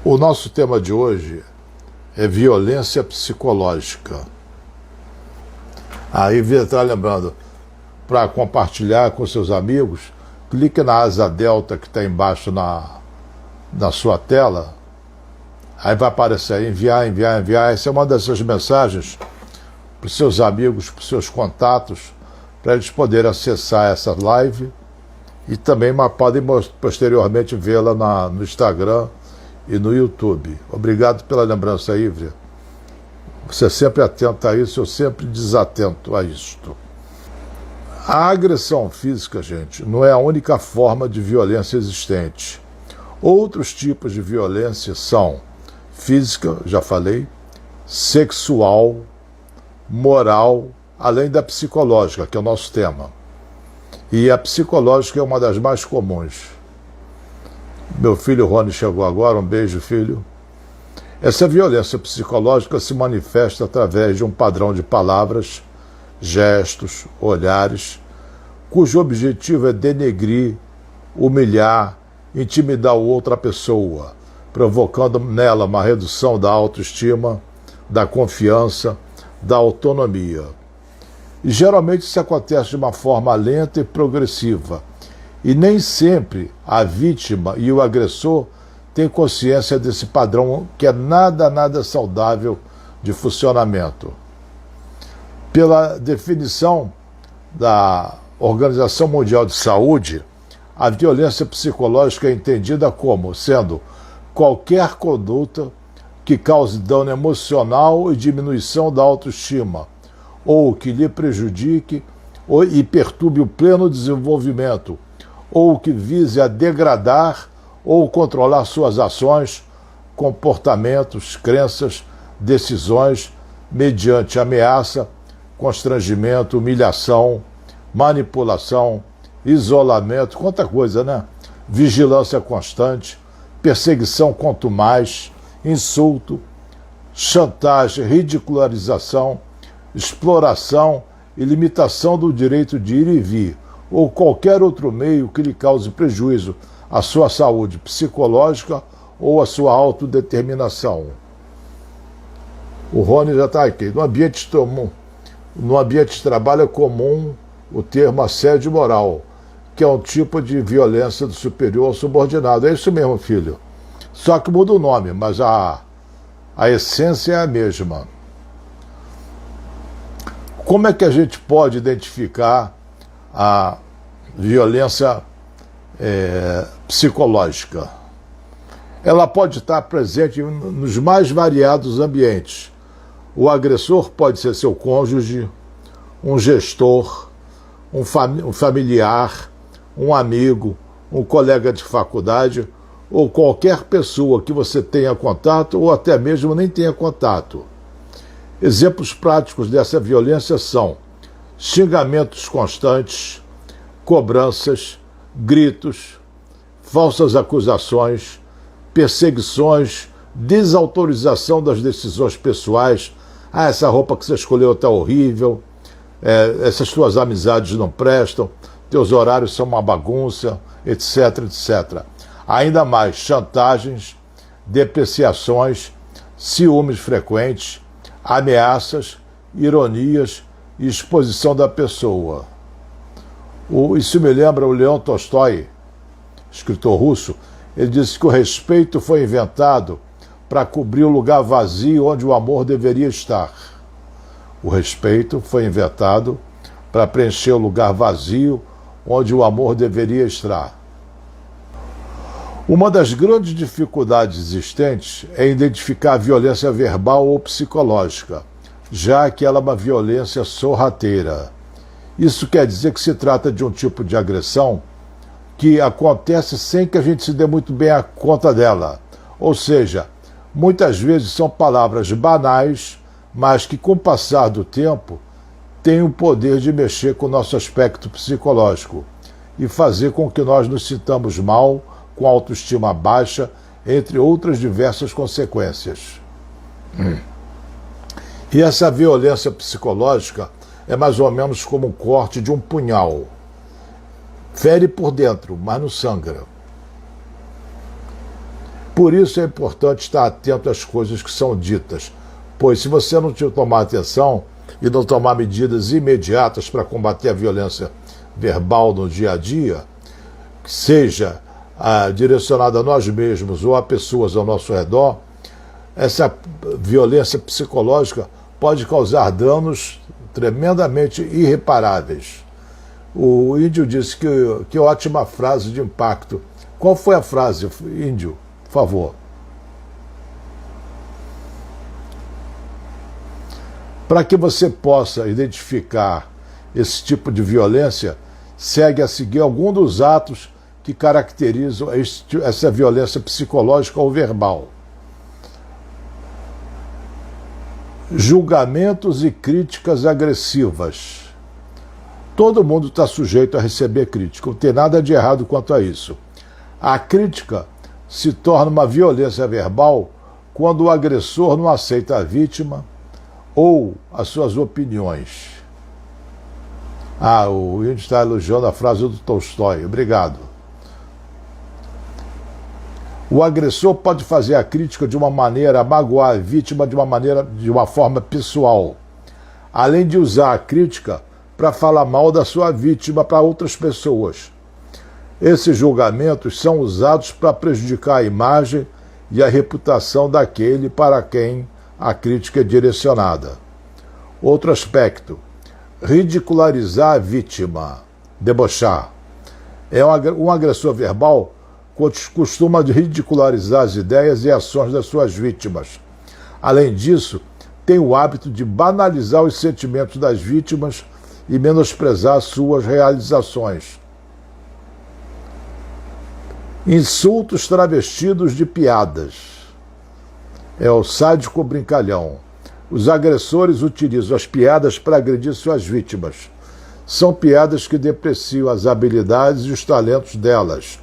O nosso tema de hoje é violência psicológica. Aí está lembrando, para compartilhar com seus amigos, clique na asa delta que está embaixo na sua tela. Aí vai aparecer aí, enviar. Essa é uma dessas mensagens para os seus amigos, para os seus contatos, para eles poderem acessar essa live e também podem posteriormente vê-la no Instagram e no YouTube. Obrigado pela lembrança, Ívria. Você é sempre atento a isso, eu sempre desatento a isto. A agressão física, gente, não é a única forma de violência existente. Outros tipos de violência são física, já falei, sexual, moral, além da psicológica, que é o nosso tema. E a psicológica é uma das mais comuns. Meu filho Rony chegou agora, um beijo, filho. Essa violência psicológica se manifesta através de um padrão de palavras, gestos, olhares, cujo objetivo é denegrir, humilhar, intimidar outra pessoa, provocando nela uma redução da autoestima, da confiança, da autonomia. E geralmente isso acontece de uma forma lenta e progressiva, e nem sempre a vítima e o agressor têm consciência desse padrão que é nada saudável de funcionamento. Pela definição da Organização Mundial de Saúde, a violência psicológica é entendida como sendo qualquer conduta que cause dano emocional e diminuição da autoestima, ou que lhe prejudique e perturbe o pleno desenvolvimento, ou que vise a degradar ou controlar suas ações, comportamentos, crenças, decisões, mediante ameaça, constrangimento, humilhação, manipulação, isolamento, quanta coisa, né? Vigilância constante, perseguição contumaz, insulto, chantagem, ridicularização, exploração e limitação do direito de ir e vir, ou qualquer outro meio que lhe cause prejuízo à sua saúde psicológica ou à sua autodeterminação. O Rony já está aqui. No ambiente de trabalho é comum o termo assédio moral, que é um tipo de violência do superior ao subordinado. É isso mesmo, filho. Só que muda o nome, mas a essência é a mesma. Como é que a gente pode identificar a violência psicológica? Ela pode estar presente nos mais variados ambientes. O agressor pode ser seu cônjuge, um gestor, um familiar, um amigo, um colega de faculdade ou qualquer pessoa que você tenha contato ou até mesmo nem tenha contato. Exemplos práticos dessa violência são xingamentos constantes, cobranças, gritos, falsas acusações, perseguições, desautorização das decisões pessoais. Ah, essa roupa que você escolheu está horrível, essas tuas amizades não prestam, teus horários são uma bagunça, etc, etc. Ainda mais chantagens, depreciações, ciúmes frequentes, ameaças, ironias e exposição da pessoa. Isso me lembra o Leão Tolstói, escritor russo. Ele disse que o respeito foi inventado para cobrir o lugar vazio onde o amor deveria estar. O respeito foi inventado para preencher o lugar vazio onde o amor deveria estar. Uma das grandes dificuldades existentes é identificar a violência verbal ou psicológica, já que ela é uma violência sorrateira. Isso quer dizer que se trata de um tipo de agressão que acontece sem que a gente se dê muito bem a conta dela. Ou seja, muitas vezes são palavras banais, mas que com o passar do tempo têm o poder de mexer com o nosso aspecto psicológico e fazer com que nós nos sintamos mal, com autoestima baixa, entre outras diversas consequências. E essa violência psicológica é mais ou menos como um corte de um punhal. Fere por dentro, mas não sangra. Por isso é importante estar atento às coisas que são ditas, pois se você não tomar atenção e não tomar medidas imediatas para combater a violência verbal no dia a dia, seja direcionada a nós mesmos ou a pessoas ao nosso redor, essa violência psicológica pode causar danos tremendamente irreparáveis. O Índio disse que ótima frase de impacto. Qual foi a frase, Índio? Por favor. Para que você possa identificar esse tipo de violência, segue a seguir algum dos atos que caracterizam essa violência psicológica ou verbal. Julgamentos e críticas agressivas. Todo mundo está sujeito a receber crítica, não tem nada de errado quanto a isso. A crítica se torna uma violência verbal quando o agressor não aceita a vítima ou as suas opiniões. O Índio está elogiando a frase do Tolstói. Obrigado. O agressor pode fazer a crítica de uma maneira a magoar a vítima de uma forma pessoal, além de usar a crítica para falar mal da sua vítima para outras pessoas. Esses julgamentos são usados para prejudicar a imagem e a reputação daquele para quem a crítica é direcionada. Outro aspecto: ridicularizar a vítima, debochar. Um agressor verbal costuma ridicularizar as ideias e ações das suas vítimas. Além disso, tem o hábito de banalizar os sentimentos das vítimas e menosprezar suas realizações. Insultos travestidos de piadas. É o sádico brincalhão. Os agressores utilizam as piadas para agredir suas vítimas. São piadas que depreciam as habilidades e os talentos delas,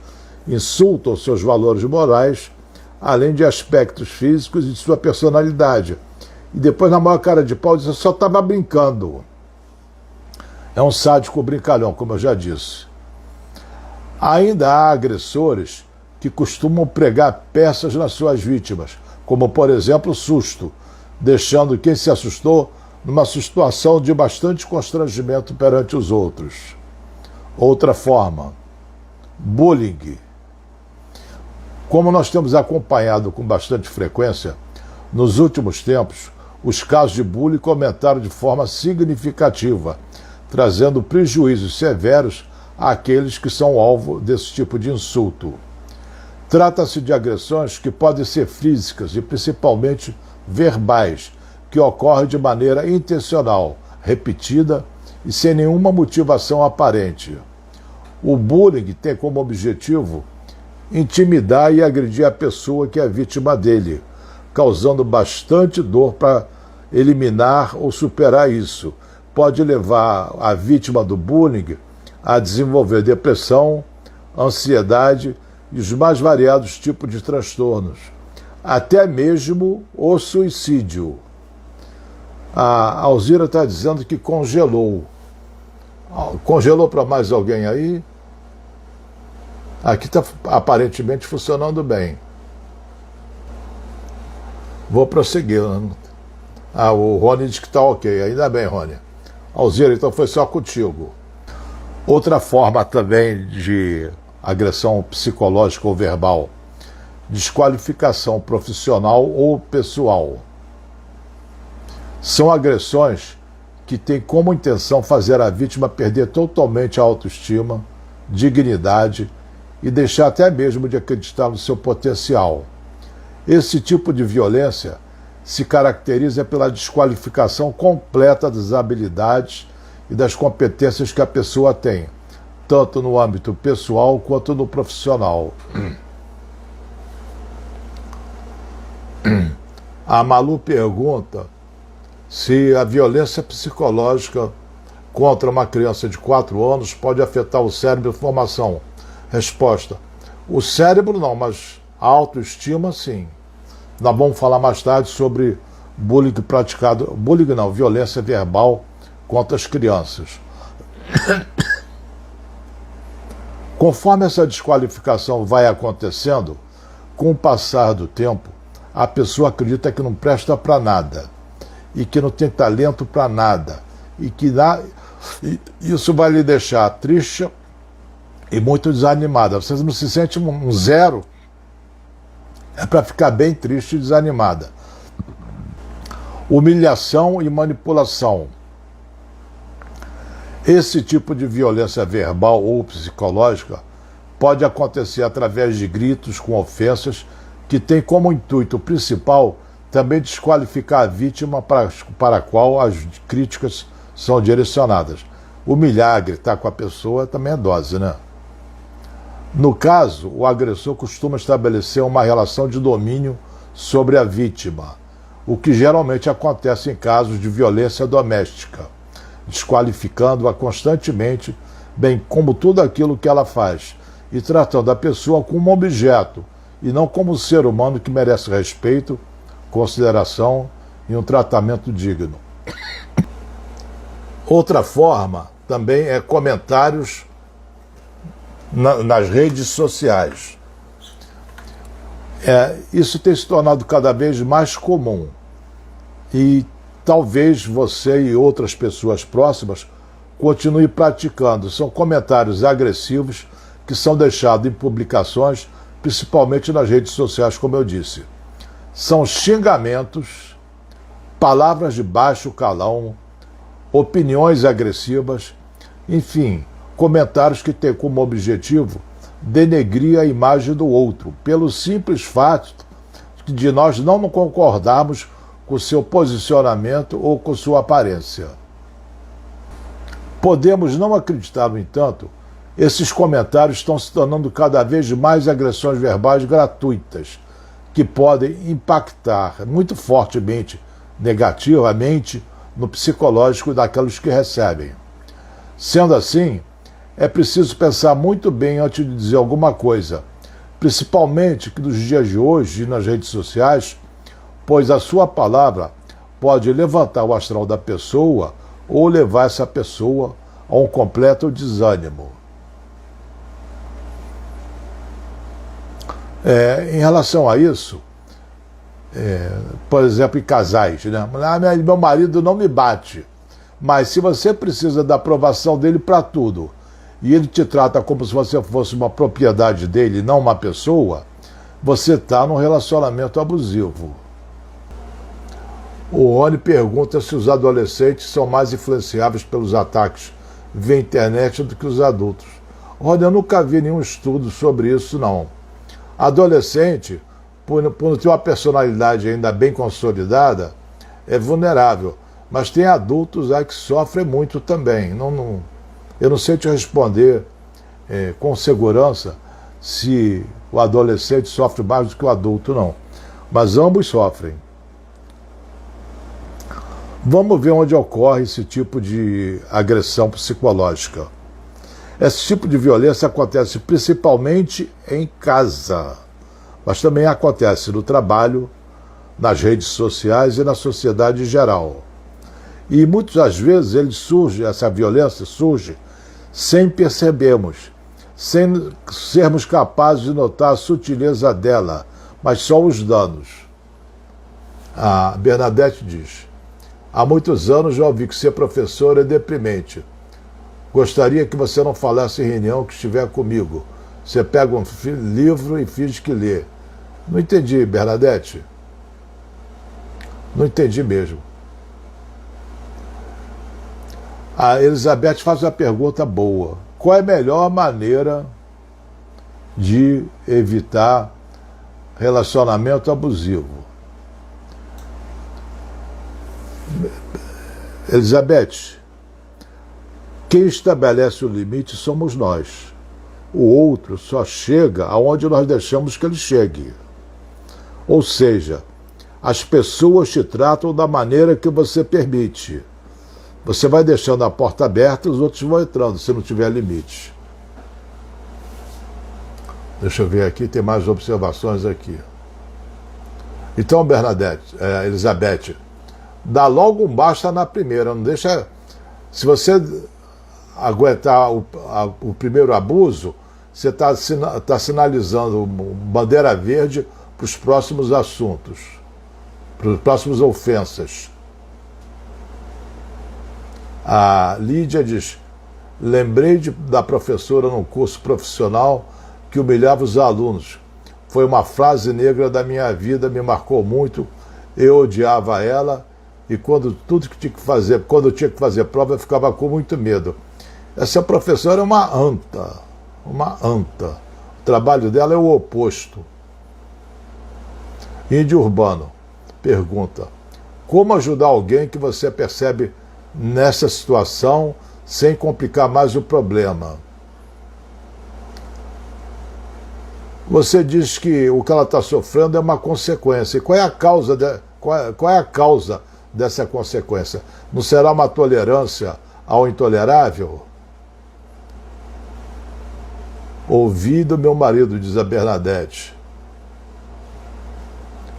insultam seus valores morais, além de aspectos físicos e de sua personalidade. E depois, na maior cara de pau, diz: eu só estava brincando. É um sádico brincalhão, como eu já disse. Ainda há agressores que costumam pregar peças nas suas vítimas, como, por exemplo, o susto, deixando quem se assustou numa situação de bastante constrangimento perante os outros. Outra forma: bullying. Como nós temos acompanhado com bastante frequência, nos últimos tempos, os casos de bullying aumentaram de forma significativa, trazendo prejuízos severos àqueles que são alvo desse tipo de insulto. Trata-se de agressões que podem ser físicas e principalmente verbais, que ocorrem de maneira intencional, repetida e sem nenhuma motivação aparente. O bullying tem como objetivo intimidar e agredir a pessoa que é vítima dele, causando bastante dor para eliminar ou superar isso. Pode levar a vítima do bullying a desenvolver depressão, ansiedade e os mais variados tipos de transtornos, até mesmo o suicídio. A Alzira está dizendo que congelou. Congelou para mais alguém aí? Aqui está aparentemente funcionando bem. Vou prosseguir. O Rony diz que está ok. Ainda bem, Rony. Alzira, então foi só contigo. Outra forma também de agressão psicológica ou verbal: desqualificação profissional ou pessoal. São agressões que têm como intenção fazer a vítima perder totalmente a autoestima, dignidade e deixar até mesmo de acreditar no seu potencial. Esse tipo de violência se caracteriza pela desqualificação completa das habilidades e das competências que a pessoa tem, tanto no âmbito pessoal quanto no profissional. A Malu pergunta se a violência psicológica contra uma criança de 4 anos pode afetar o cérebro e a formação. Resposta: o cérebro não, mas a autoestima sim. Nós vamos falar mais tarde sobre bullying praticado, bullying não, violência verbal contra as crianças. Conforme essa desqualificação vai acontecendo, Com o passar do tempo, a pessoa acredita que não presta para nada e que não tem talento para nada e que isso vai lhe deixar triste e muito desanimada. Você não se sente um zero, é para ficar bem triste e desanimada. Humilhação e manipulação. Esse tipo de violência verbal ou psicológica pode acontecer através de gritos com ofensas que tem como intuito principal também desqualificar a vítima para a qual as críticas são direcionadas. Humilhar, gritar com a pessoa também é dose, né? No caso, o agressor costuma estabelecer uma relação de domínio sobre a vítima, o que geralmente acontece em casos de violência doméstica, desqualificando-a constantemente, bem como tudo aquilo que ela faz, e tratando a pessoa como um objeto, e não como um ser humano que merece respeito, consideração e um tratamento digno. Outra forma também é comentários nas redes sociais. Isso tem se tornado cada vez mais comum e talvez você e outras pessoas próximas continuem praticando. São comentários agressivos que são deixados em publicações, principalmente nas redes sociais, como eu disse. São xingamentos, palavras de baixo calão, opiniões agressivas, enfim, comentários que têm como objetivo denegrir a imagem do outro, pelo simples fato de nós não concordarmos com seu posicionamento ou com sua aparência. Podemos não acreditar, no entanto, esses comentários estão se tornando cada vez mais agressões verbais gratuitas, que podem impactar muito fortemente, negativamente, no psicológico daqueles que recebem. Sendo assim, é preciso pensar muito bem antes de dizer alguma coisa, principalmente que nos dias de hoje e nas redes sociais, pois a sua palavra pode levantar o astral da pessoa ou levar essa pessoa a um completo desânimo. Em relação a isso, por exemplo, em casais, né? Meu marido não me bate, mas se você precisa da aprovação dele para tudo, e ele te trata como se você fosse uma propriedade dele, não uma pessoa, você está num relacionamento abusivo. O Rony pergunta se os adolescentes são mais influenciáveis pelos ataques via internet do que os adultos. Rony, eu nunca vi nenhum estudo sobre isso, não. Adolescente, por não ter uma personalidade ainda bem consolidada, é vulnerável. Mas tem adultos aí que sofrem muito também. Eu não sei te responder com segurança se o adolescente sofre mais do que o adulto, não. Mas ambos sofrem. Vamos ver onde ocorre esse tipo de agressão psicológica. Esse tipo de violência acontece principalmente em casa, mas também acontece no trabalho, nas redes sociais e na sociedade em geral. E muitas das vezes essa violência surge sem percebermos, sem sermos capazes de notar a sutileza dela, mas só os danos. A Bernadette diz: há muitos anos já ouvi que ser professor é deprimente. Gostaria que você não falasse em reunião que estiver comigo. Você pega um livro e finge que lê. Não entendi, Bernadette. Não entendi mesmo. A Elizabeth faz uma pergunta boa. Qual é a melhor maneira de evitar relacionamento abusivo? Elizabeth, quem estabelece o limite somos nós. O outro só chega aonde nós deixamos que ele chegue. Ou seja, as pessoas te tratam da maneira que você permite. Você vai deixando a porta aberta e os outros vão entrando, se não tiver limite. Deixa eu ver aqui, tem mais observações aqui. Então, Elizabeth, dá logo um basta na primeira, não deixa... Se você aguentar o primeiro abuso, você está sinalizando bandeira verde para os próximos assuntos, para as próximas ofensas. A Lídia diz: lembrei da professora no curso profissional que humilhava os alunos. Foi uma frase negra da minha vida, me marcou muito. Eu odiava ela e quando eu tinha que fazer prova, eu ficava com muito medo. Essa professora é uma anta, uma anta. O trabalho dela é o oposto. Índio Urbano pergunta: como ajudar alguém que você percebe nessa situação sem complicar mais o problema? Você diz que o que ela está sofrendo é uma consequência. E qual é a causa, qual é a causa dessa consequência? Não será uma tolerância ao intolerável? Ouvi do meu marido, diz a Bernadette.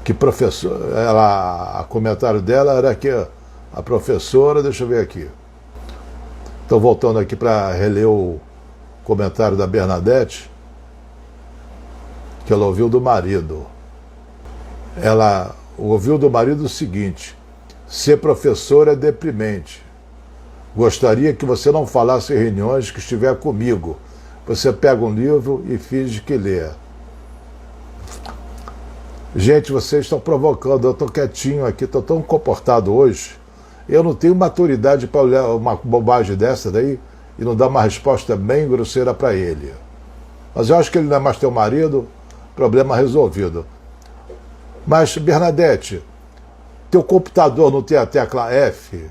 Que professor, o comentário dela era que a professora, deixa eu ver aqui. Estou voltando aqui para reler o comentário da Bernadette, que ela ouviu do marido. Ela ouviu do marido o seguinte: ser professor é deprimente. Gostaria que você não falasse em reuniões que estiver comigo. Você pega um livro e finge que lê. Gente, vocês estão provocando, eu estou quietinho aqui, estou tão comportado hoje. Eu não tenho maturidade para olhar uma bobagem dessa daí e não dar uma resposta bem grosseira para ele. Mas eu acho que ele não é mais teu marido, problema resolvido. Mas, Bernadette, teu computador não tem a tecla F?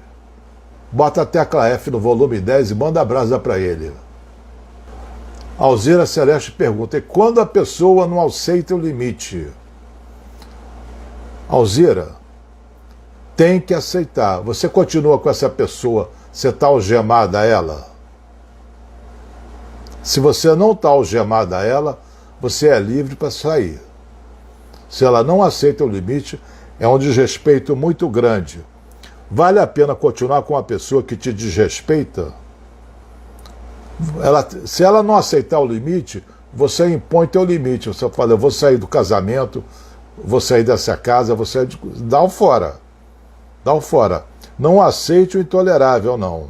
Bota a tecla F no volume 10 e manda a brasa para ele. Alzira Celeste pergunta: e quando a pessoa não aceita o limite? Alzira, tem que aceitar. Você continua com essa pessoa, você está algemada a ela? Se você não está algemada a ela, você é livre para sair. Se ela não aceita o limite, é um desrespeito muito grande. Vale a pena continuar com uma pessoa que te desrespeita? Se ela não aceitar o limite, você impõe teu limite. Você fala: eu vou sair do casamento, vou sair dessa casa, vou sair de... Dá o fora. Dá o fora. Não aceite o intolerável, não.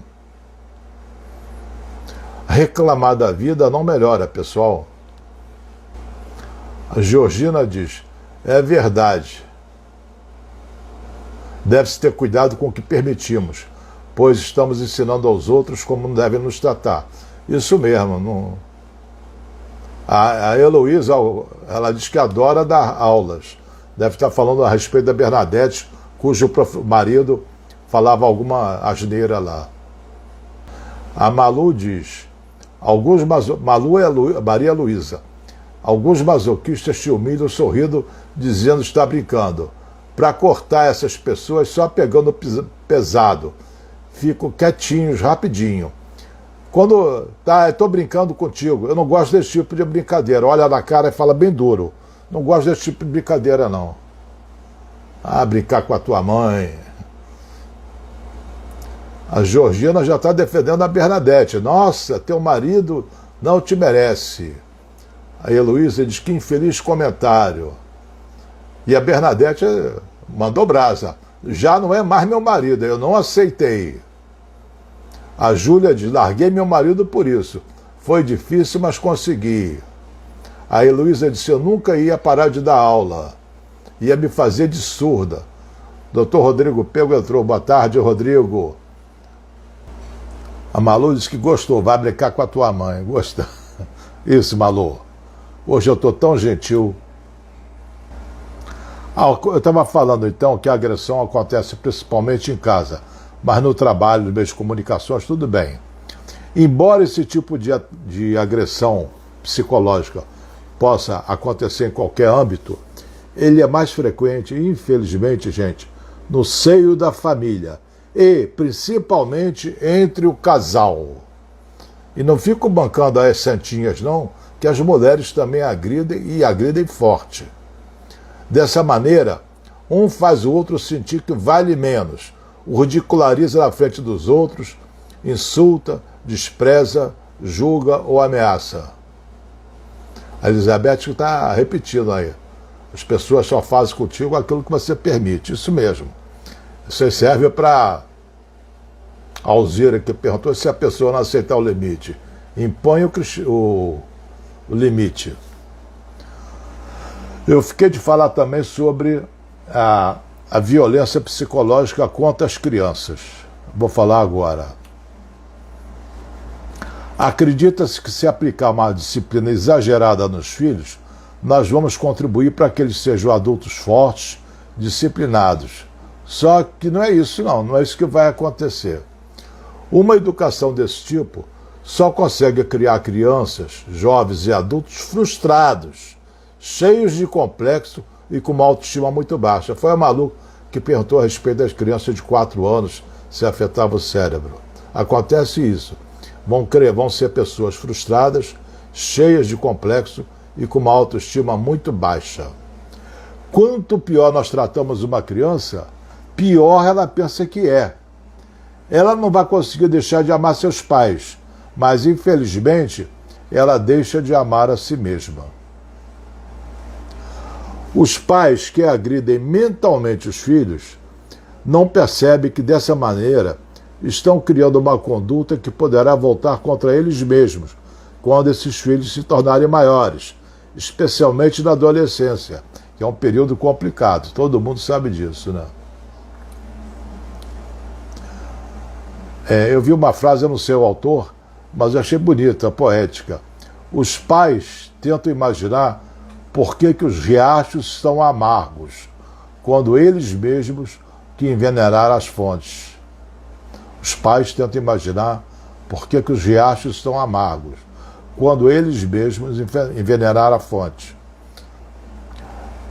Reclamar da vida não melhora, pessoal. A Georgina diz: é verdade. Deve-se ter cuidado com o que permitimos, pois estamos ensinando aos outros como devem nos tratar. Isso mesmo. Não... A Heloísa, ela diz que adora dar aulas. Deve estar falando a respeito da Bernadette, cujo marido falava alguma asneira lá. A Malu diz: Malu é Maria Luísa. Alguns masoquistas te humilham sorrindo, dizendo que está brincando. Para cortar essas pessoas, só pegando pesado. Ficam quietinhos, rapidinho. Quando estou brincando contigo, eu não gosto desse tipo de brincadeira. Olha na cara e fala bem duro. Não gosto desse tipo de brincadeira, não. Brincar com a tua mãe. A Georgina já está defendendo a Bernadette. Nossa, teu marido não te merece. A Heloísa diz: que infeliz comentário. E a Bernadette mandou brasa: já não é mais meu marido, eu não aceitei. A Júlia diz: larguei meu marido por isso. Foi difícil, mas consegui. A Heloísa disse: eu nunca ia parar de dar aula. Ia me fazer de surda. Doutor Rodrigo Pego entrou. Boa tarde, Rodrigo. A Malu disse que gostou. Vai brincar com a tua mãe. Gosta. Isso, Malu. Hoje eu estou tão gentil. Eu estava falando então que a agressão acontece principalmente em casa, mas no trabalho, nos meios de comunicações, tudo bem. Embora esse tipo de agressão psicológica possa acontecer em qualquer âmbito, ele é mais frequente, infelizmente, gente, no seio da família e principalmente entre o casal. E não fico bancando as santinhas, não, que as mulheres também agridem e agridem forte. Dessa maneira, um faz o outro sentir que vale menos, o ridiculariza na frente dos outros, insulta, despreza, julga ou ameaça. A Elizabeth está repetindo aí. As pessoas só fazem contigo aquilo que você permite. Isso mesmo. Isso aí serve para a Alzira, que perguntou se a pessoa não aceitar o limite. Impõe o limite. Eu fiquei de falar também sobre a violência psicológica contra as crianças. Vou falar agora. Acredita-se que se aplicar uma disciplina exagerada nos filhos, nós vamos contribuir para que eles sejam adultos fortes, disciplinados. Só que não é isso não é isso que vai acontecer. Uma educação desse tipo só consegue criar crianças, jovens e adultos frustrados, cheios de complexo e com uma autoestima muito baixa. Foi a Malu que perguntou a respeito das crianças de 4 anos se afetava o cérebro. Acontece isso. Vão ser pessoas frustradas, cheias de complexo e com uma autoestima muito baixa. Quanto pior nós tratamos uma criança, pior ela pensa que é. Ela não vai conseguir deixar de amar seus pais, mas infelizmente ela deixa de amar a si mesma. Os pais que agridem mentalmente os filhos não percebem que dessa maneira estão criando uma conduta que poderá voltar contra eles mesmos quando esses filhos se tornarem maiores, especialmente na adolescência, que é um período complicado. Todo mundo sabe disso, né? Eu vi uma frase, eu não sei o autor, mas eu achei bonita, poética. Os pais tentam imaginar por que os riachos são amargos, quando eles mesmos que envenenaram as fontes. Os pais tentam imaginar por que os riachos são amargos, quando eles mesmos envenenaram a fonte.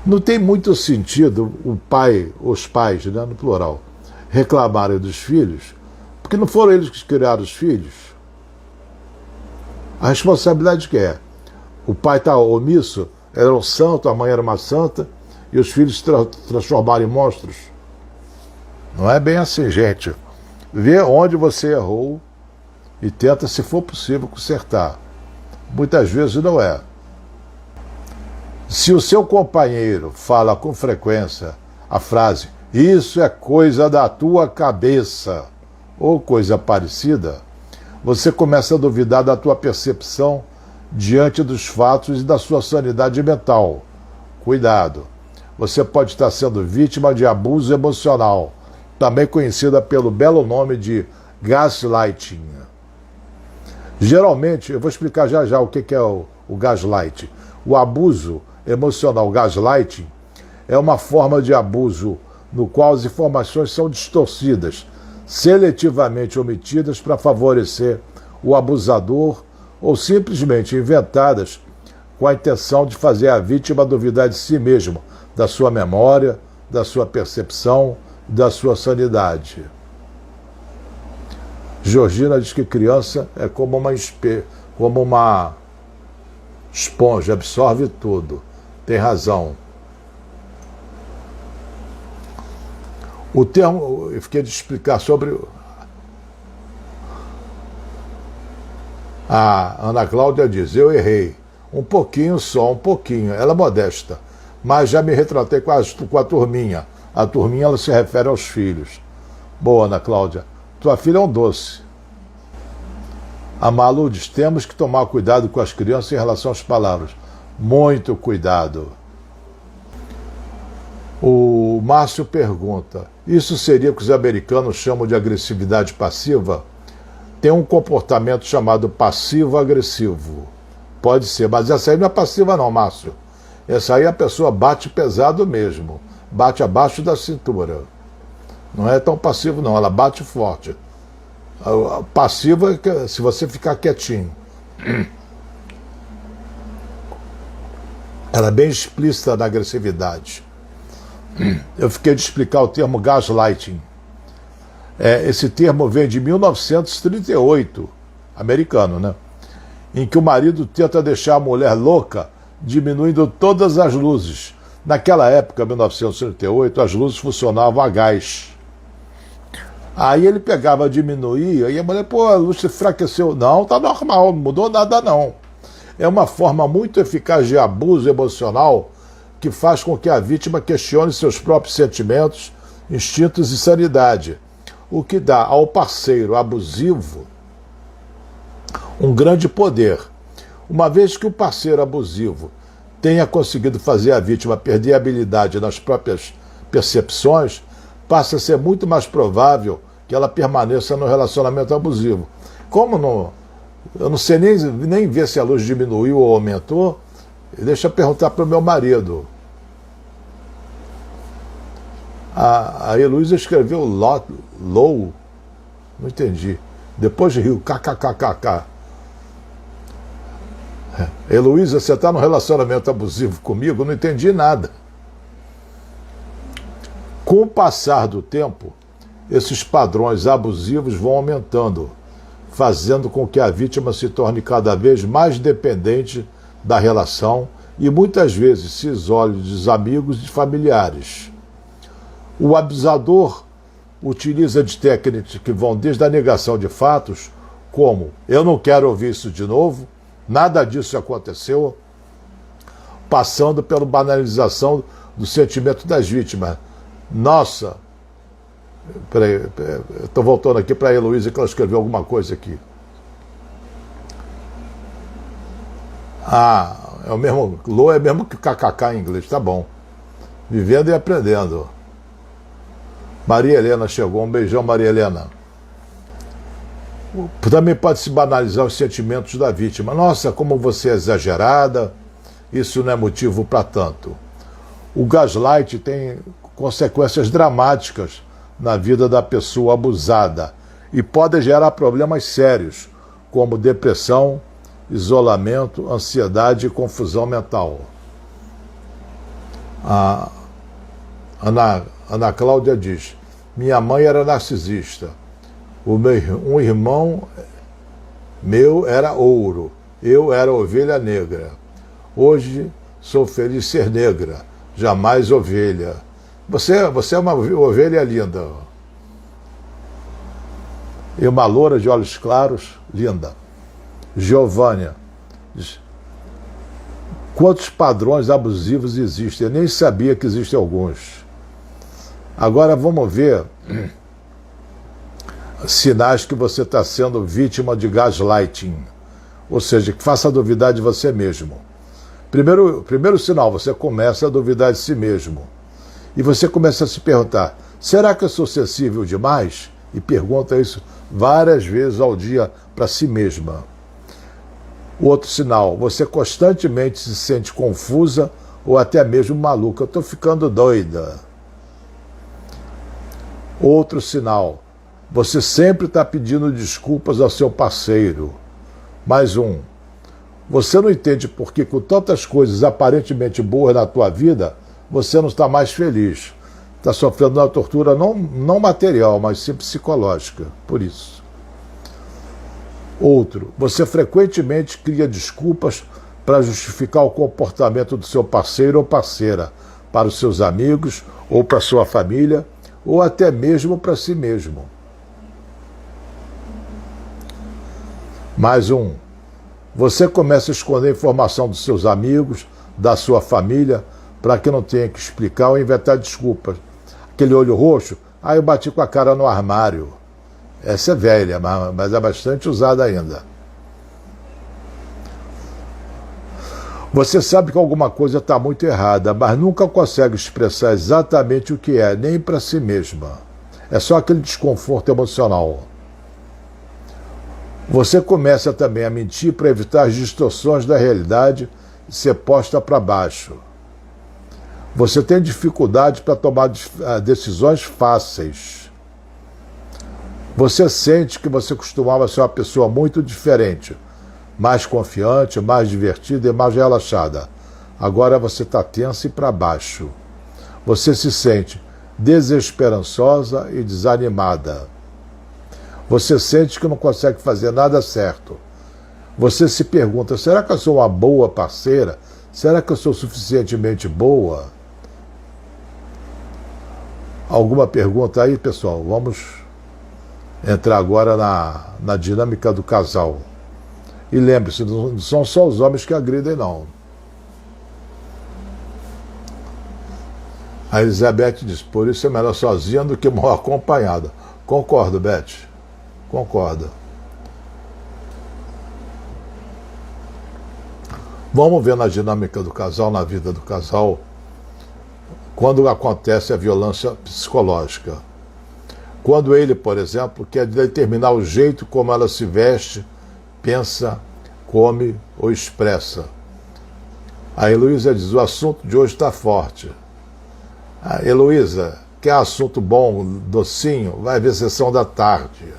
Não tem muito sentido os pais, né, no plural, reclamarem dos filhos, porque não foram eles que criaram os filhos. A responsabilidade de quem é? O pai está omisso, era um santo, a mãe era uma santa, e os filhos se transformaram em monstros. Não é bem assim, gente. Vê onde você errou e tenta, se for possível, consertar. Muitas vezes não é. Se o seu companheiro fala com frequência a frase "isso é coisa da tua cabeça" ou coisa parecida, você começa a duvidar da tua percepção diante dos fatos e da sua sanidade mental. Cuidado, você pode estar sendo vítima de abuso emocional, também conhecida pelo belo nome de gaslighting. Geralmente, eu vou explicar já o que é o gaslighting. O abuso emocional gaslighting é uma forma de abuso no qual as informações são distorcidas, seletivamente omitidas para favorecer o abusador ou simplesmente inventadas com a intenção de fazer a vítima duvidar de si mesmo, da sua memória, da sua percepção, da sua sanidade. Georgina diz que criança é como uma esponja, absorve tudo. Tem razão. O termo, eu fiquei de explicar sobre... A Ana Cláudia diz, eu errei. Um pouquinho só, um pouquinho. Ela é modesta. Mas já me retratei com a turminha. A turminha, ela se refere aos filhos. Boa, Ana Cláudia. Tua filha é um doce. A Malu diz, temos que tomar cuidado com as crianças em relação às palavras. Muito cuidado. O Márcio pergunta, isso seria o que os americanos chamam de agressividade passiva? Tem um comportamento chamado passivo-agressivo. Pode ser, mas essa aí não é passiva não, Márcio. Essa aí a pessoa bate pesado mesmo. Bate abaixo da cintura. Não é tão passivo não, ela bate forte. Passiva é se você ficar quietinho. Ela é bem explícita na agressividade. Eu fiquei de explicar o termo gaslighting. Esse termo vem de 1938, americano, né? Em que o marido tenta deixar a mulher louca, diminuindo todas as luzes. Naquela época, 1938, as luzes funcionavam a gás. Aí ele pegava, diminuía, e a mulher, pô, a luz se enfraqueceu. Não, tá normal, não mudou nada não. é uma forma muito eficaz de abuso emocional que faz com que a vítima questione seus próprios sentimentos, instintos e sanidade, o que dá ao parceiro abusivo um grande poder. Uma vez que o parceiro abusivo tenha conseguido fazer a vítima perder a habilidade nas próprias percepções, passa a ser muito mais provável que ela permaneça no relacionamento abusivo. Eu não sei nem ver se a luz diminuiu ou aumentou, deixa eu perguntar para o meu marido. A Heloísa escreveu low, não entendi. Depois riu, kkkk. Heloísa, você está num relacionamento abusivo comigo? Não entendi nada. Com o passar do tempo, esses padrões abusivos vão aumentando, fazendo com que a vítima se torne cada vez mais dependente da relação e muitas vezes se isole dos amigos e familiares. O abusador utiliza de técnicas que vão desde a negação de fatos, como eu não quero ouvir isso de novo, nada disso aconteceu, passando pela banalização do sentimento das vítimas. Nossa, peraí, eu estou voltando aqui para a Heloísa, que ela escreveu alguma coisa aqui. É o mesmo, Lô é mesmo que kkk em inglês, tá bom. Vivendo e aprendendo. Maria Helena chegou, um beijão, Maria Helena. Também pode se banalizar os sentimentos da vítima. Nossa, como você é exagerada, isso não é motivo para tanto. O gaslight tem consequências dramáticas na vida da pessoa abusada e pode gerar problemas sérios, como depressão, isolamento, ansiedade e confusão mental. A Ana Cláudia diz: minha mãe era narcisista. Um irmão meu era ouro. Eu era ovelha negra. Hoje sou feliz ser negra, jamais ovelha. Você é uma ovelha linda. E uma loura de olhos claros, linda. Giovânia diz: quantos padrões abusivos existem? Eu nem sabia que existem alguns. Agora vamos ver sinais que você está sendo vítima de gaslighting, ou seja, que faça duvidar de você mesmo. Primeiro sinal, você começa a duvidar de si mesmo. E você começa a se perguntar: será que eu sou sensível demais? E pergunta isso várias vezes ao dia para si mesma. O outro sinal, você constantemente se sente confusa ou até mesmo maluca. Eu estou ficando doida. Outro sinal, você sempre está pedindo desculpas ao seu parceiro. Mais um, você não entende por que com tantas coisas aparentemente boas na tua vida, você não está mais feliz. Está sofrendo uma tortura não material, mas sim psicológica, por isso. Outro, você frequentemente cria desculpas para justificar o comportamento do seu parceiro ou parceira, para os seus amigos ou para a sua família, ou até mesmo para si mesmo. Mais um, você começa a esconder informação dos seus amigos, da sua família, para que não tenha que explicar ou inventar desculpas. Aquele olho roxo, eu bati com a cara no armário. Essa é velha, mas é bastante usada ainda. Você sabe que alguma coisa está muito errada, mas nunca consegue expressar exatamente o que é, nem para si mesma. É só aquele desconforto emocional. Você começa também a mentir para evitar as distorções da realidade e ser posta para baixo. Você tem dificuldade para tomar decisões fáceis. Você sente que você costumava ser uma pessoa muito diferente, mais confiante, mais divertida e mais relaxada. Agora você está tensa e para baixo. Você se sente desesperançosa e desanimada. Você sente que não consegue fazer nada certo. Você se pergunta: será que eu sou uma boa parceira? Será que eu sou suficientemente boa? Alguma pergunta aí, pessoal? Vamos entrar agora na dinâmica do casal. E lembre-se, não são só os homens que agridem, não. A Elizabeth diz, por isso é melhor sozinha do que mal acompanhada. Concordo, Beth. Concordo. Vamos ver na dinâmica do casal, na vida do casal, quando acontece a violência psicológica. Quando ele, por exemplo, quer determinar o jeito como ela se veste, pensa, come ou expressa. A Heloísa diz, o assunto de hoje está forte. A Heloísa, quer assunto bom, docinho, vai ver sessão da tarde.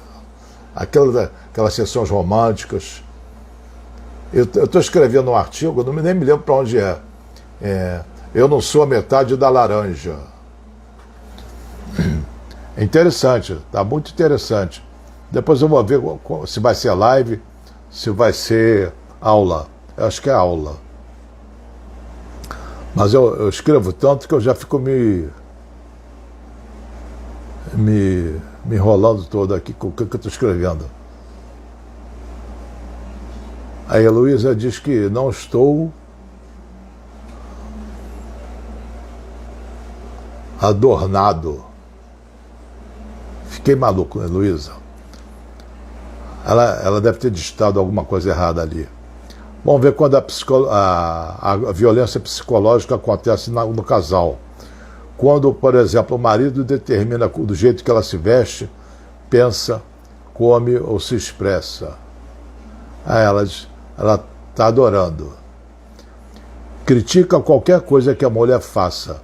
Aquelas sessões românticas. Eu estou escrevendo um artigo, nem me lembro para onde é. Eu não sou a metade da laranja. É interessante, está muito interessante. Depois eu vou ver se vai ser live, se vai ser aula. Eu acho que é aula. Mas eu escrevo tanto que eu já fico me enrolando todo aqui com o que eu estou escrevendo. A Heloísa diz que não estou adornado. Fiquei maluco, né, Heloísa? Ela deve ter digitado alguma coisa errada ali. Vamos ver quando a violência psicológica acontece no casal. Quando, por exemplo, o marido determina do jeito que ela se veste, pensa, come ou se expressa. Ela está adorando. Critica qualquer coisa que a mulher faça.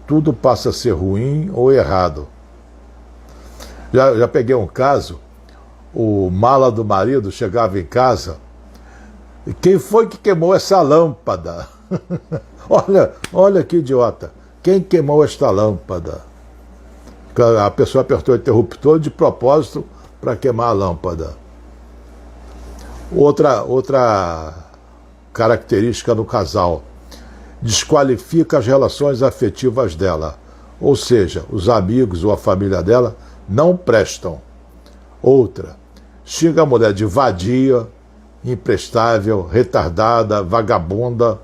Tudo passa a ser ruim ou errado. Já peguei um caso, o mala do marido chegava em casa, e quem foi que queimou essa lâmpada? olha que idiota. Quem queimou esta lâmpada? A pessoa apertou o interruptor de propósito para queimar a lâmpada. Outra característica do casal, desqualifica as relações afetivas dela. Ou seja, os amigos ou a família dela não prestam. Outra, xinga a mulher de vadia, imprestável, retardada, vagabunda.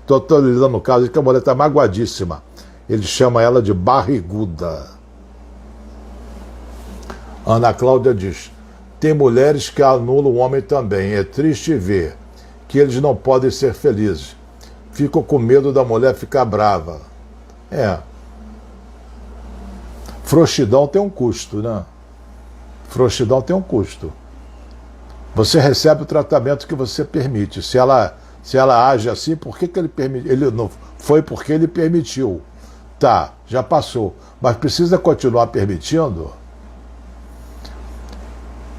Estou lhe dando o caso de que a mulher está magoadíssima. Ele chama ela de barriguda. Ana Cláudia diz, tem mulheres que anulam o homem também. É triste ver que eles não podem ser felizes. Ficam com medo da mulher ficar brava. Frouxidão tem um custo, né? Frouxidão tem um custo. Você recebe o tratamento que você permite. Se ela age assim, por que ele permitiu? Ele não foi porque ele permitiu. Tá, já passou. Mas precisa continuar permitindo?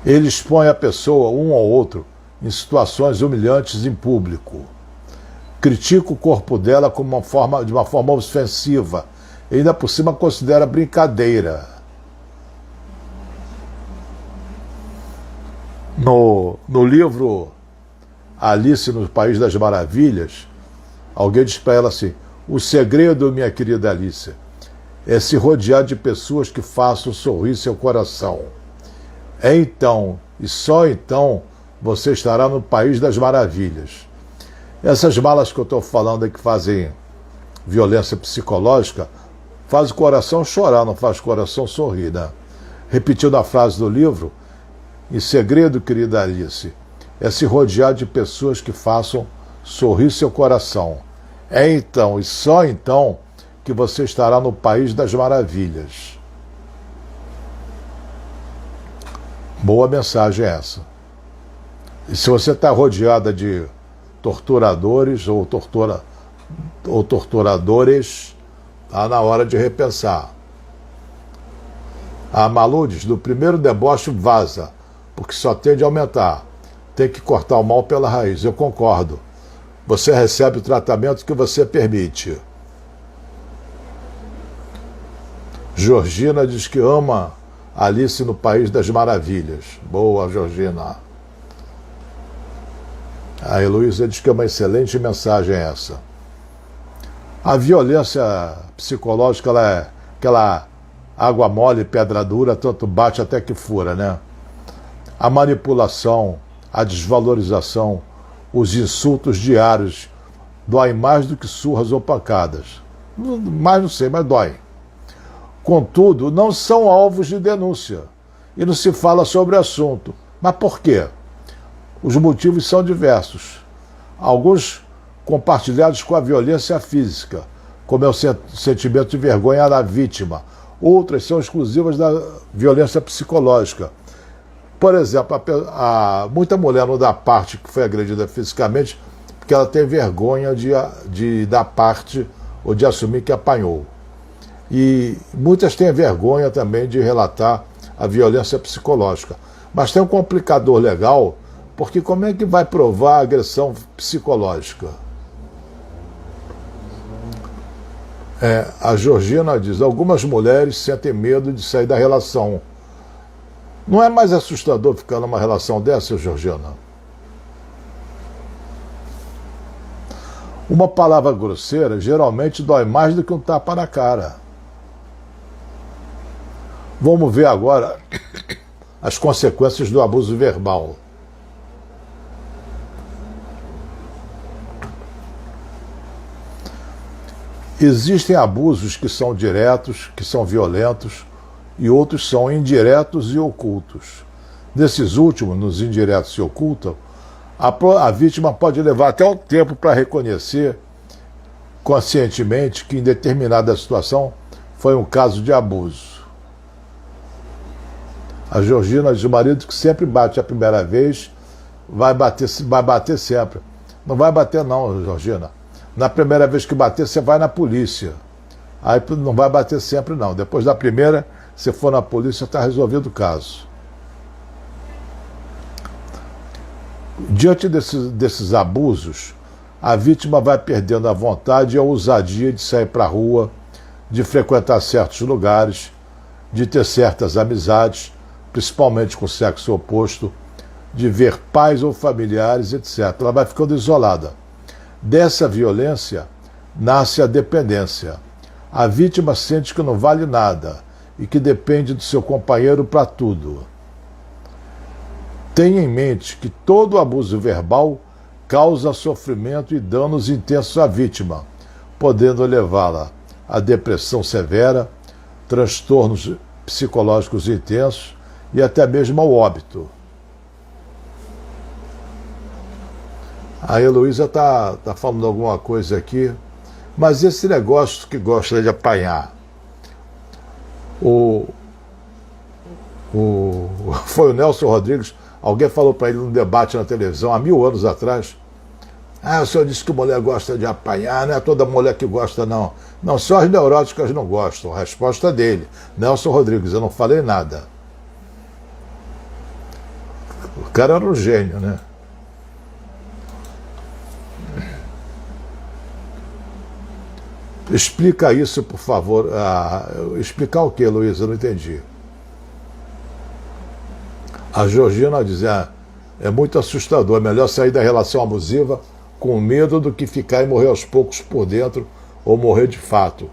Ele expõe a pessoa, um ou outro, em situações humilhantes em público. Critica o corpo dela de uma forma ofensiva. E ainda por cima considera brincadeira. No livro Alice no País das Maravilhas, alguém diz para ela assim, o segredo, minha querida Alice, é se rodear de pessoas que façam sorrir seu coração. Então, e só então, você estará no País das Maravilhas. Essas malas que eu estou falando aí que fazem violência psicológica, faz o coração chorar, não faz o coração sorrir, né? Repetindo a frase do livro, em segredo, querida Alice, é se rodear de pessoas que façam sorrir seu coração. É então, e só então, que você estará no País das Maravilhas. Boa mensagem essa. E se você está rodeada de torturadores ou torturadores, está na hora de repensar. A Malu diz, do primeiro deboche vaza, porque só tende a aumentar. Tem que cortar o mal pela raiz. Eu concordo. Você recebe o tratamento que você permite. Georgina diz que ama Alice no País das Maravilhas. Boa, Georgina. A Heloísa diz que é uma excelente mensagem essa. A violência psicológica, ela é aquela água mole, pedra dura, tanto bate até que fura, né? A manipulação, a desvalorização, os insultos diários doem mais do que surras ou pancadas. Mais não sei, mas dói. Contudo, não são alvos de denúncia e não se fala sobre o assunto. Mas por quê? Os motivos são diversos. Alguns compartilhados com a violência física, como é o sentimento de vergonha da vítima. Outras são exclusivas da violência psicológica. Por exemplo, muita mulher não dá parte que foi agredida fisicamente porque ela tem vergonha de dar parte ou de assumir que apanhou. E muitas têm vergonha também de relatar a violência psicológica. Mas tem um complicador legal, porque como é que vai provar a agressão psicológica? A Georgina diz, algumas mulheres sentem medo de sair da relação. Não é mais assustador ficar numa relação dessa, Georgina? Uma palavra grosseira geralmente dói mais do que um tapa na cara. Vamos ver agora as consequências do abuso verbal. Existem abusos que são diretos, que são violentos, e outros são indiretos e ocultos. Nesses últimos, nos indiretos e ocultos, a vítima pode levar até um tempo para reconhecer conscientemente que em determinada situação foi um caso de abuso. A Georgina diz, o marido que sempre bate a primeira vez vai bater sempre. Não vai bater não, Georgina. Na primeira vez que bater, você vai na polícia. Aí não vai bater sempre não. Depois da primeira, se for na polícia, está resolvido o caso. Diante desses abusos, a vítima vai perdendo a vontade e a ousadia de sair para a rua, de frequentar certos lugares, de ter certas amizades, principalmente com o sexo oposto, de ver pais ou familiares, etc. Ela vai ficando isolada. Dessa violência nasce a dependência. A vítima sente que não vale nada e que depende do seu companheiro para tudo. Tenha em mente que todo abuso verbal causa sofrimento e danos intensos à vítima, podendo levá-la a depressão severa, transtornos psicológicos intensos e até mesmo ao óbito. A Heloísa está falando alguma coisa aqui, mas esse negócio que gosta de apanhar, foi o Nelson Rodrigues, alguém falou para ele num debate na televisão há 1000 anos atrás, o senhor disse que mulher gosta de apanhar, não é toda mulher que gosta não. Não, só as neuróticas não gostam. A resposta dele, Nelson Rodrigues, eu não falei nada. O cara era um gênio, né? Explica isso, por favor. Explicar o que, Luísa? Eu não entendi. A Georgina diz, é muito assustador, é melhor sair da relação abusiva com medo do que ficar e morrer aos poucos por dentro ou morrer de fato.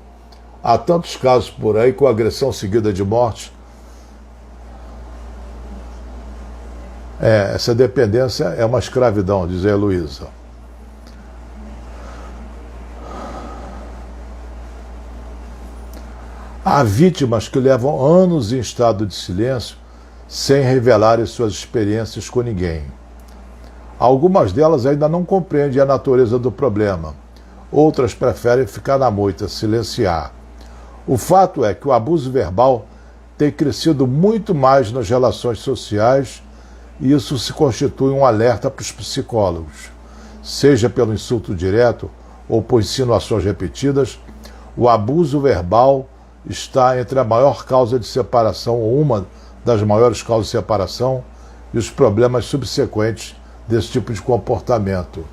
Há tantos casos por aí com agressão seguida de morte. Essa dependência é uma escravidão, diz a Heloísa. Há vítimas que levam anos em estado de silêncio sem revelarem suas experiências com ninguém. Algumas delas ainda não compreendem a natureza do problema. Outras preferem ficar na moita, silenciar. O fato é que o abuso verbal tem crescido muito mais nas relações sociais e isso se constitui um alerta para os psicólogos. Seja pelo insulto direto ou por insinuações repetidas, o abuso verbal está entre a maior causa de separação, ou uma das maiores causas de separação, e os problemas subsequentes desse tipo de comportamento.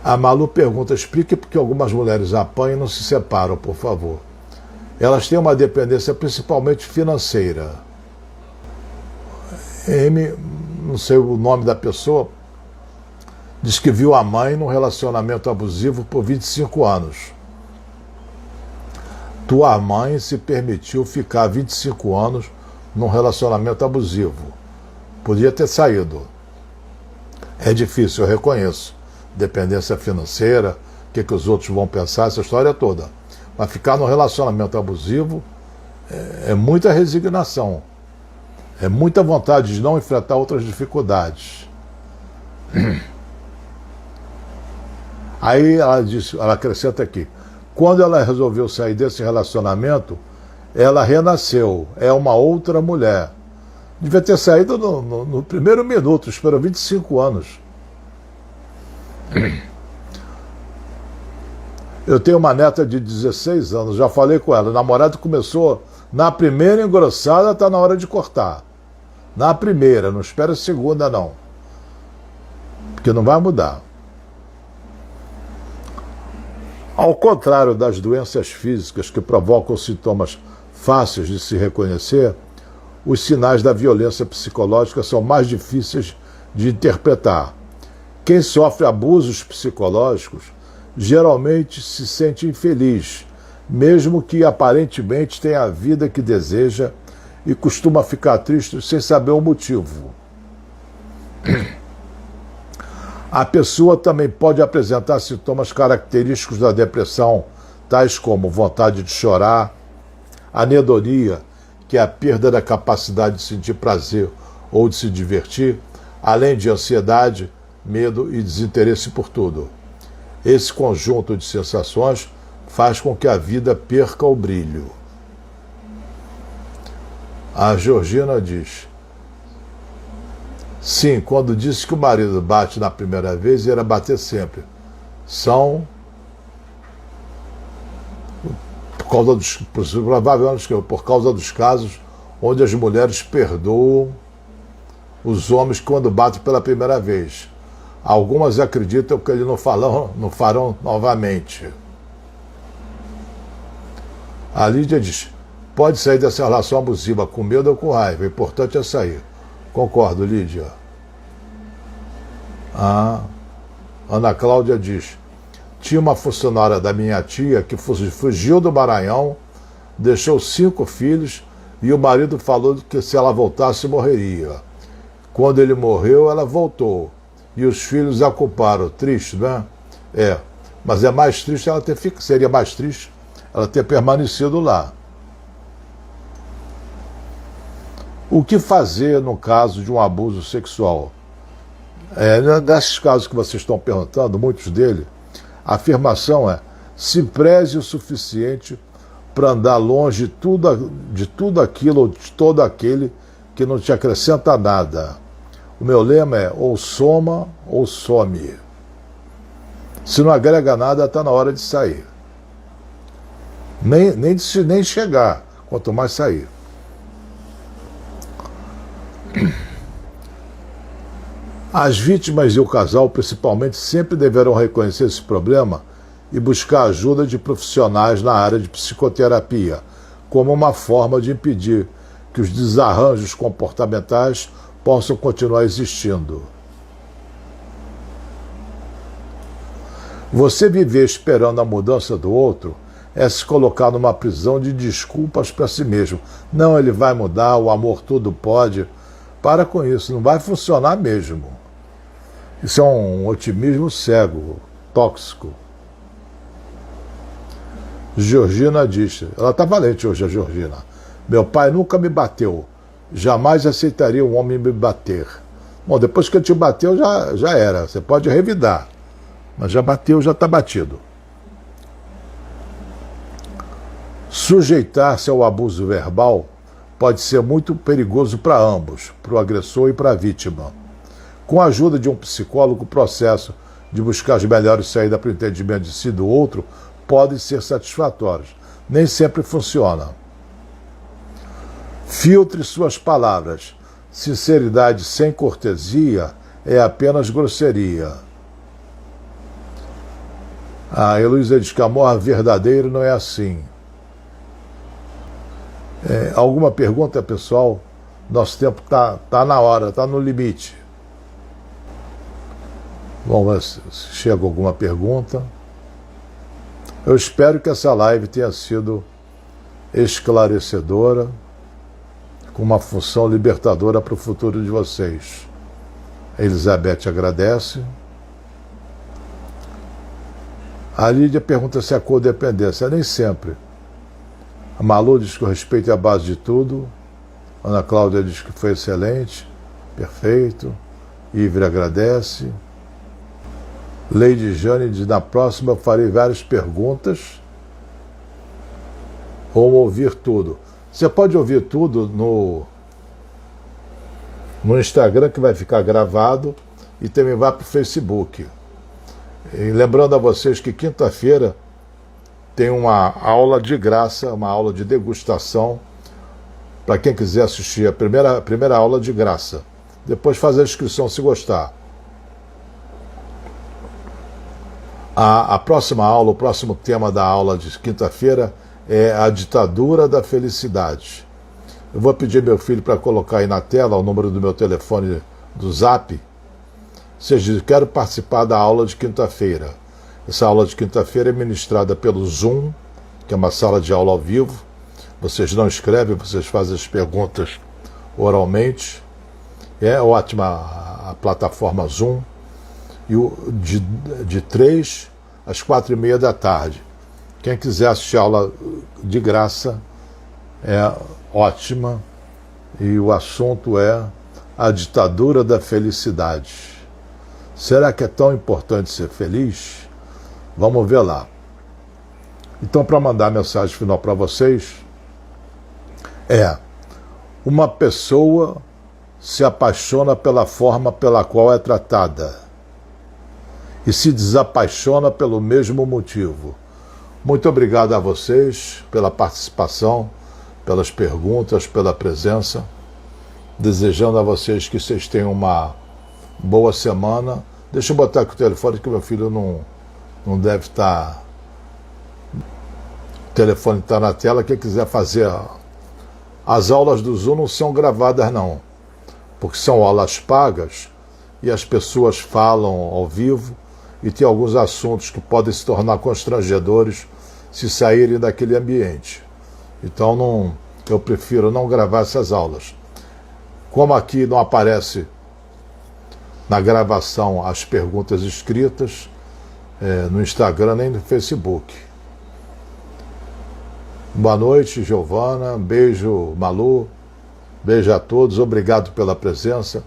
A Malu pergunta, explique por que algumas mulheres apanham e não se separam, por favor. Elas têm uma dependência principalmente financeira. Não sei o nome da pessoa, diz que viu a mãe num relacionamento abusivo por 25 anos. Tua mãe se permitiu ficar 25 anos num relacionamento abusivo. Podia ter saído. É difícil, eu reconheço. Dependência financeira, o que os outros vão pensar, essa história toda. Mas ficar num relacionamento abusivo é muita resignação. É muita vontade de não enfrentar outras dificuldades. Aí ela acrescenta aqui, quando ela resolveu sair desse relacionamento, ela renasceu, é uma outra mulher. Devia ter saído no primeiro minuto, esperou 25 anos. Eu tenho uma neta de 16 anos, já falei com ela, o namorado começou na primeira engrossada, está na hora de cortar. Na primeira, não espera a segunda não. Porque não vai mudar. Ao contrário das doenças físicas que provocam sintomas fáceis de se reconhecer, os sinais da violência psicológica são mais difíceis de interpretar. Quem sofre abusos psicológicos geralmente se sente infeliz, mesmo que aparentemente tenha a vida que deseja e costuma ficar triste sem saber o motivo. A pessoa também pode apresentar sintomas característicos da depressão, tais como vontade de chorar, anedonia, que é a perda da capacidade de sentir prazer ou de se divertir, além de ansiedade, medo e desinteresse por tudo. Esse conjunto de sensações faz com que a vida perca o brilho. A Georgina diz: sim, quando disse que o marido bate na primeira vez, irá bater sempre. São provavelmente por causa dos casos onde as mulheres perdoam os homens quando batem pela primeira vez. Algumas acreditam que eles não farão novamente. A Lídia diz: pode sair dessa relação abusiva com medo ou com raiva, o importante é sair. Concordo, Lídia. A Ana Cláudia diz: tinha uma funcionária da minha tia que fugiu do Maranhão, deixou 5 filhos e o marido falou que se ela voltasse morreria. Quando ele morreu, ela voltou e os filhos a culparam. Triste, né? É, mas é mais triste seria mais triste ela ter permanecido lá. O que fazer no caso de um abuso sexual? Nesses casos que vocês estão perguntando, muitos deles, a afirmação é: se preze o suficiente para andar longe de tudo aquilo ou de todo aquele que não te acrescenta nada. O meu lema é: ou soma ou some. Se não agrega nada, está na hora de sair. Nem chegar, quanto mais sair. As vítimas e o casal, principalmente, sempre deverão reconhecer esse problema e buscar ajuda de profissionais na área de psicoterapia, como uma forma de impedir que os desarranjos comportamentais possam continuar existindo. Você viver esperando a mudança do outro é se colocar numa prisão de desculpas para si mesmo. Não, ele vai mudar, o amor tudo pode. Para com isso, não vai funcionar mesmo. Isso é um otimismo cego, tóxico. Georgina diz, ela está valente hoje, a Georgina: meu pai nunca me bateu, jamais aceitaria um homem me bater. Bom, depois que ele te bateu, já era, você pode revidar, mas já bateu, já está batido. Sujeitar-se ao abuso verbal pode ser muito perigoso para ambos, para o agressor e para a vítima. Com a ajuda de um psicólogo, o processo de buscar as melhores saídas para o entendimento de si e do outro podem ser satisfatórios. Nem sempre funciona. Filtre suas palavras. Sinceridade sem cortesia é apenas grosseria. A Heloísa diz que amor verdadeiro não é assim. Alguma pergunta, pessoal? Nosso tempo tá na hora, está no limite. Vamos ver se chega alguma pergunta. Eu espero que essa live tenha sido esclarecedora. com uma função libertadora para o futuro de vocês. A Elizabeth agradece. A Lídia pergunta se é codependência. Nem sempre. A Malu diz que o respeito é a base de tudo. Ana Cláudia diz que foi excelente. Perfeito. Ivre agradece. Lady Jane diz: na próxima eu farei várias perguntas ou ouvir tudo. Você pode ouvir tudo no Instagram, que vai ficar gravado, e também vai para o Facebook. E lembrando a vocês que quinta-feira tem uma aula de graça, uma aula de degustação, para quem quiser assistir a primeira aula de graça. Depois faz a inscrição se gostar. A próxima aula, o próximo tema da aula de quinta-feira é a ditadura da felicidade. Eu vou pedir meu filho para colocar aí na tela o número do meu telefone do Zap. Vocês dizem: quero participar da aula de quinta-feira. Essa aula de quinta-feira é ministrada pelo Zoom, que é uma sala de aula ao vivo. Vocês não escrevem, vocês fazem as perguntas oralmente. É ótima a plataforma Zoom. E de 3 às 4h30 da tarde. Quem quiser assistir a aula de graça, é ótima. E o assunto é a ditadura da felicidade. Será que é tão importante ser feliz? Vamos ver lá. Então, para mandar a mensagem final para vocês, uma pessoa se apaixona pela forma pela qual é tratada e se desapaixona pelo mesmo motivo. Muito obrigado a vocês pela participação, pelas perguntas, pela presença. Desejando a vocês que vocês tenham uma boa semana. Deixa eu botar aqui o telefone, que meu filho não deve estar... O telefone está na tela. Quem quiser fazer... As aulas do Zoom não são gravadas, não, porque são aulas pagas e as pessoas falam ao vivo e tem alguns assuntos que podem se tornar constrangedores se saírem daquele ambiente. Então eu prefiro não gravar essas aulas. Como aqui não aparece na gravação as perguntas escritas, no Instagram nem no Facebook. Boa noite, Giovana. Beijo, Malu. Beijo a todos. Obrigado pela presença.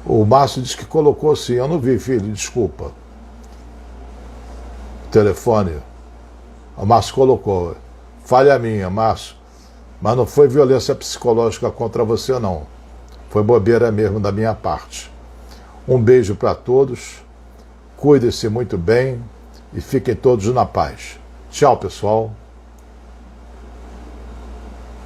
O Márcio disse que colocou sim. Eu não vi, filho. Desculpa. Telefone. O Márcio colocou. Falha minha, Márcio. Mas não foi violência psicológica contra você, não. Foi bobeira mesmo da minha parte. Um beijo para todos. Cuidem-se muito bem e fiquem todos na paz. Tchau, pessoal.